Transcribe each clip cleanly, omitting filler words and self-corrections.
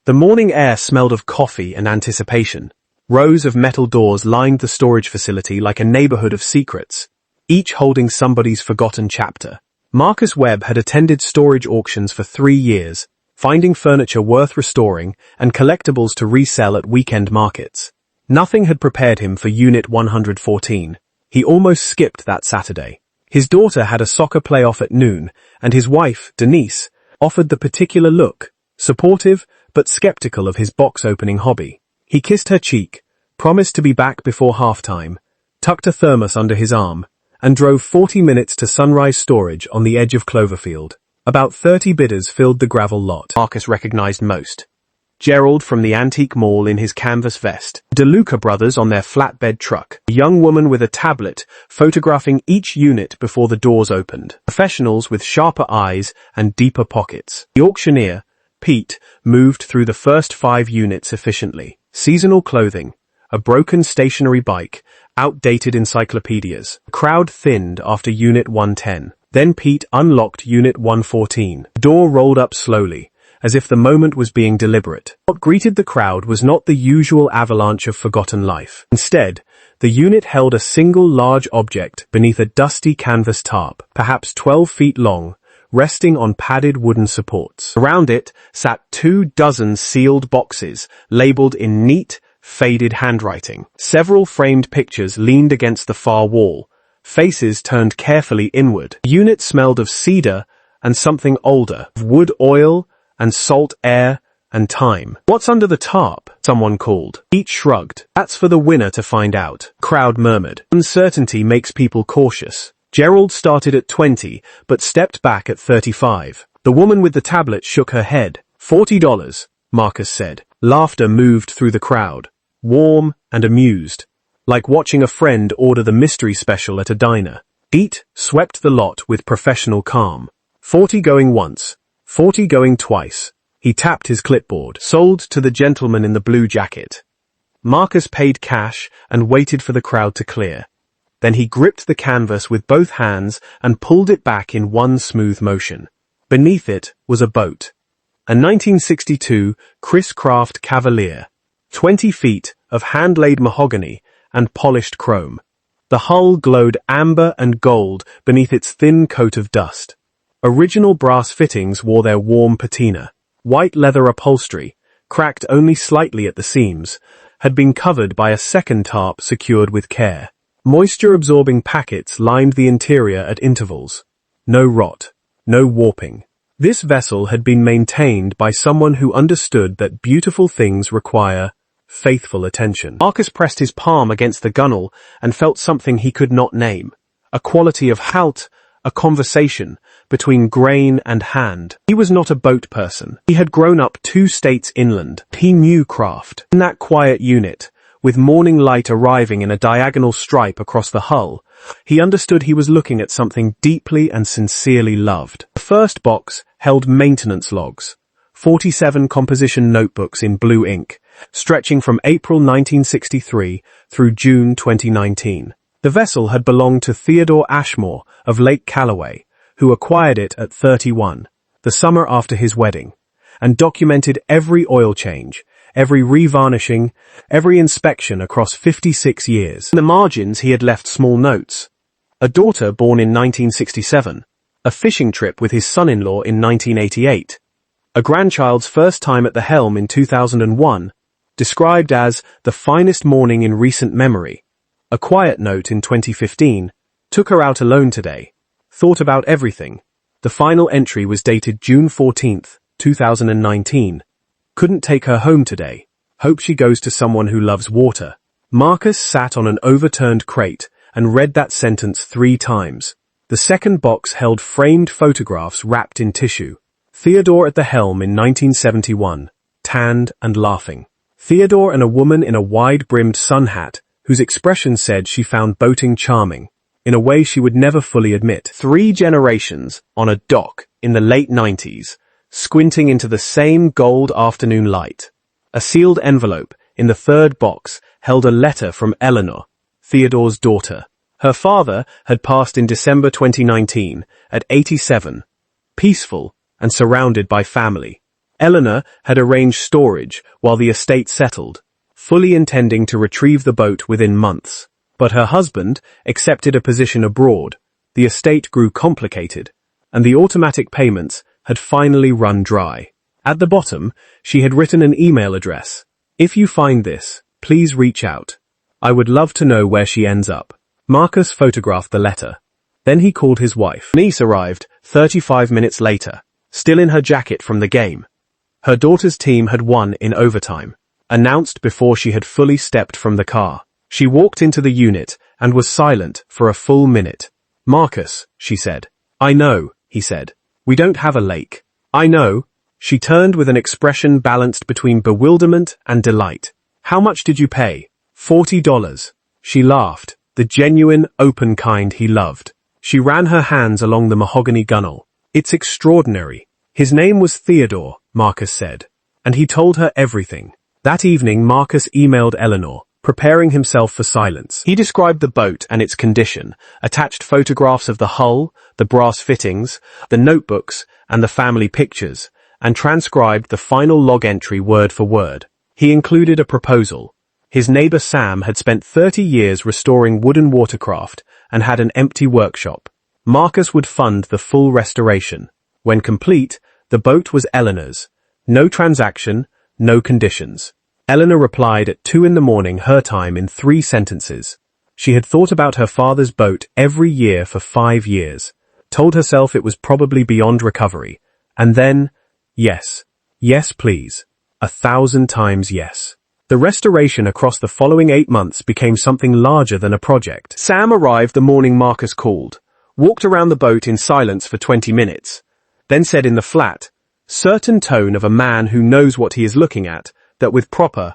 The morning air smelled of coffee and anticipation. Rows of metal doors lined the storage facility like a neighborhood of secrets, each holding somebody's forgotten chapter. Marcus Webb had attended storage auctions for 3 years, finding furniture worth restoring and collectibles to resell at weekend markets. Nothing had prepared him for Unit 114. He almost skipped that Saturday. His daughter had a soccer playoff at noon, and his wife, Denise, offered the particular look, supportive but skeptical of his box-opening hobby. He kissed her cheek, promised to be back before halftime, tucked a thermos under his arm, and drove 40 minutes to Sunrise Storage on the edge of Cloverfield. About 30 bidders filled the gravel lot. Marcus recognized most. Gerald from the antique mall in his canvas vest, DeLuca brothers on their flatbed truck, a young woman with a tablet photographing each unit before the doors opened, professionals with sharper eyes and deeper pockets. The auctioneer, Pete, moved through the first 5 units efficiently. Seasonal clothing, a broken stationary bike, outdated encyclopedias. The crowd thinned after Unit 110. Then Pete unlocked Unit 114. The door rolled up slowly, as if the moment was being deliberate. What greeted the crowd was not the usual avalanche of forgotten life. Instead, the unit held a single large object beneath a dusty canvas tarp, perhaps 12 feet long, resting on padded wooden supports. Around it sat 24 sealed boxes, labeled in neat, faded handwriting. Several framed pictures leaned against the far wall, faces turned carefully inward. The unit smelled of cedar and something older, of wood oil and salt air and time. "What's under the tarp?" someone called. Each shrugged. "That's for the winner to find out," crowd murmured. Uncertainty makes people cautious. Gerald started at 20, but stepped back at 35. The woman with the tablet shook her head. $40, Marcus said. Laughter moved through the crowd, warm and amused, like watching a friend order the mystery special at a diner. Pete swept the lot with professional calm. 40 going once, 40 going twice. He tapped his clipboard. Sold to the gentleman in the blue jacket. Marcus paid cash and waited for the crowd to clear. Then he gripped the canvas with both hands and pulled it back in one smooth motion. Beneath it was a boat. A 1962 Chris-Craft Cavalier. 20 feet of hand-laid mahogany and polished chrome. The hull glowed amber and gold beneath its thin coat of dust. Original brass fittings wore their warm patina. White leather upholstery, cracked only slightly at the seams, had been covered by a second tarp secured with care. Moisture-absorbing packets lined the interior at intervals. No rot, no warping. This vessel had been maintained by someone who understood that beautiful things require faithful attention. Marcus pressed his palm against the gunnel and felt something he could not name. A quality of halt, a conversation between grain and hand. He was not a boat person. He had grown up 2 states inland. He knew craft. In that quiet unit, with morning light arriving in a diagonal stripe across the hull, he understood he was looking at something deeply and sincerely loved. The first box held maintenance logs, 47 composition notebooks in blue ink, stretching from April 1963 through June 2019. The vessel had belonged to Theodore Ashmore of Lake Callaway, who acquired it at 31, the summer after his wedding, and documented every oil change, every revarnishing, every inspection across 56 years. In the margins he had left small notes. A daughter born in 1967, a fishing trip with his son-in-law in 1988, a grandchild's first time at the helm in 2001, described as the finest morning in recent memory. A quiet note in 2015, took her out alone today, thought about everything. The final entry was dated June 14, 2019. Couldn't take her home today. Hope she goes to someone who loves water. Marcus sat on an overturned crate and read that sentence 3 times. The second box held framed photographs wrapped in tissue. Theodore at the helm in 1971, tanned and laughing. Theodore and a woman in a wide-brimmed sun hat, whose expression said she found boating charming, in a way she would never fully admit. 3 generations on a dock in the late 90s, squinting into the same gold afternoon light. A sealed envelope in the third box held a letter from Eleanor, Theodore's daughter. Her father had passed in December 2019 at 87, peaceful and surrounded by family. Eleanor had arranged storage while the estate settled, fully intending to retrieve the boat within months. But her husband accepted a position abroad, the estate grew complicated, and the automatic payments had finally run dry. At the bottom, she had written an email address. If you find this, please reach out. I would love to know where she ends up. Marcus photographed the letter. Then he called his wife. Niece arrived 35 minutes later, still in her jacket from the game. Her daughter's team had won in overtime, announced before she had fully stepped from the car. She walked into the unit and was silent for a full minute. Marcus, she said. I know, he said. We don't have a lake. I know. She turned with an expression balanced between bewilderment and delight. How much did you pay? $40. She laughed, the genuine, open kind he loved. She ran her hands along the mahogany gunnel. It's extraordinary. His name was Theodore, Marcus said, and he told her everything. That evening Marcus emailed Eleanor, preparing himself for silence. He described the boat and its condition, attached photographs of the hull, the brass fittings, the notebooks, and the family pictures, and transcribed the final log entry word for word. He included a proposal. His neighbor Sam had spent 30 years restoring wooden watercraft and had an empty workshop. Marcus would fund the full restoration. When complete, the boat was Eleanor's. No transaction, no conditions. Eleanor replied at 2 a.m. her time in 3 sentences. She had thought about her father's boat every year for 5 years, told herself it was probably beyond recovery, and then, yes, yes please, 1,000 times yes. The restoration across the following 8 months became something larger than a project. Sam arrived the morning Marcus called, walked around the boat in silence for 20 minutes, then said in the flat, certain tone of a man who knows what he is looking at, that with proper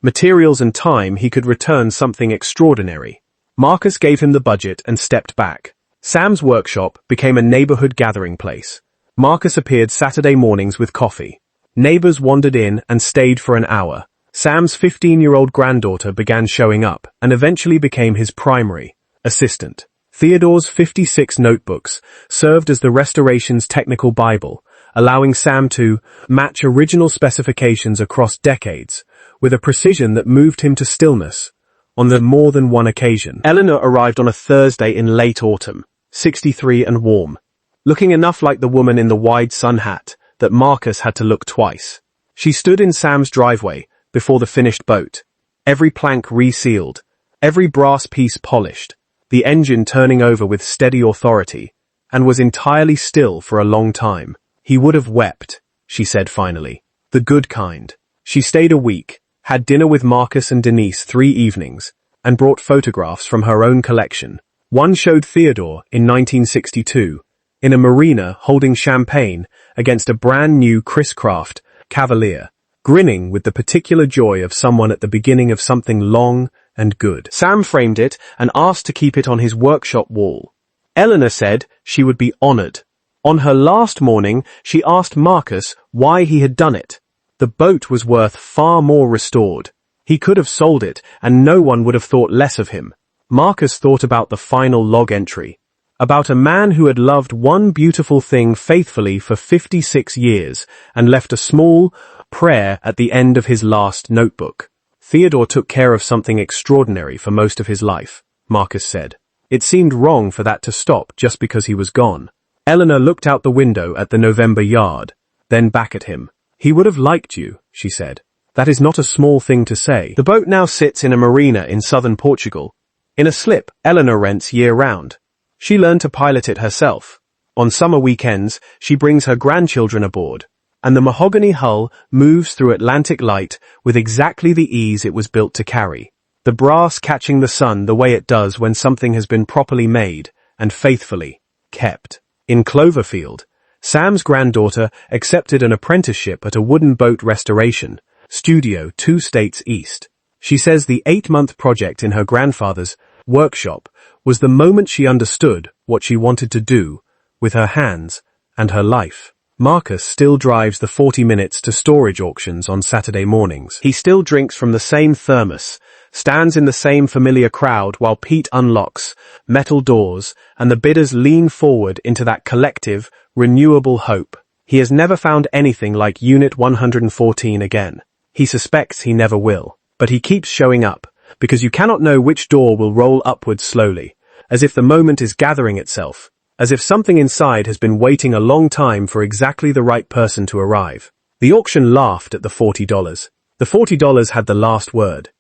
materials and time he could return something extraordinary. Marcus gave him the budget and stepped back. Sam's workshop became a neighborhood gathering place. Marcus appeared Saturday mornings with coffee. Neighbors wandered in and stayed for an hour. Sam's 15-year-old granddaughter began showing up and eventually became his primary assistant. Theodore's 56 notebooks served as the restoration's technical Bible, allowing Sam to match original specifications across decades with a precision that moved him to stillness on the more than one occasion. Eleanor arrived on a Thursday in late autumn, 63 and warm, looking enough like the woman in the wide sun hat that Marcus had to look twice. She stood in Sam's driveway before the finished boat, every plank resealed, every brass piece polished, the engine turning over with steady authority, and was entirely still for a long time. He would have wept, she said finally. The good kind. She stayed a week, had dinner with Marcus and Denise 3 evenings, and brought photographs from her own collection. One showed Theodore in 1962, in a marina holding champagne against a brand new Chris-Craft Cavalier, grinning with the particular joy of someone at the beginning of something long and good. Sam framed it and asked to keep it on his workshop wall. Eleanor said she would be honored. On her last morning, she asked Marcus why he had done it. The boat was worth far more restored. He could have sold it, and no one would have thought less of him. Marcus thought about the final log entry, about a man who had loved one beautiful thing faithfully for 56 years and left a small prayer at the end of his last notebook. Theodore took care of something extraordinary for most of his life, Marcus said. It seemed wrong for that to stop just because he was gone. Eleanor looked out the window at the November yard, then back at him. He would have liked you, she said. That is not a small thing to say. The boat now sits in a marina in southern Portugal, in a slip Eleanor rents year-round. She learned to pilot it herself. On summer weekends, she brings her grandchildren aboard, and the mahogany hull moves through Atlantic light with exactly the ease it was built to carry. The brass catching the sun the way it does when something has been properly made and faithfully kept. In Cloverfield, Sam's granddaughter accepted an apprenticeship at a wooden boat restoration studio 2 states east. She says the 8-month project in her grandfather's workshop was the moment she understood what she wanted to do with her hands and her life. Marcus still drives the 40 minutes to storage auctions on Saturday mornings. He still drinks from the same thermos, stands in the same familiar crowd while Pete unlocks metal doors and the bidders lean forward into that collective, renewable hope. He has never found anything like Unit 114 again. He suspects he never will, but he keeps showing up, because you cannot know which door will roll upwards slowly, as if the moment is gathering itself, as if something inside has been waiting a long time for exactly the right person to arrive. The auction laughed at the $40. The $40 had the last word.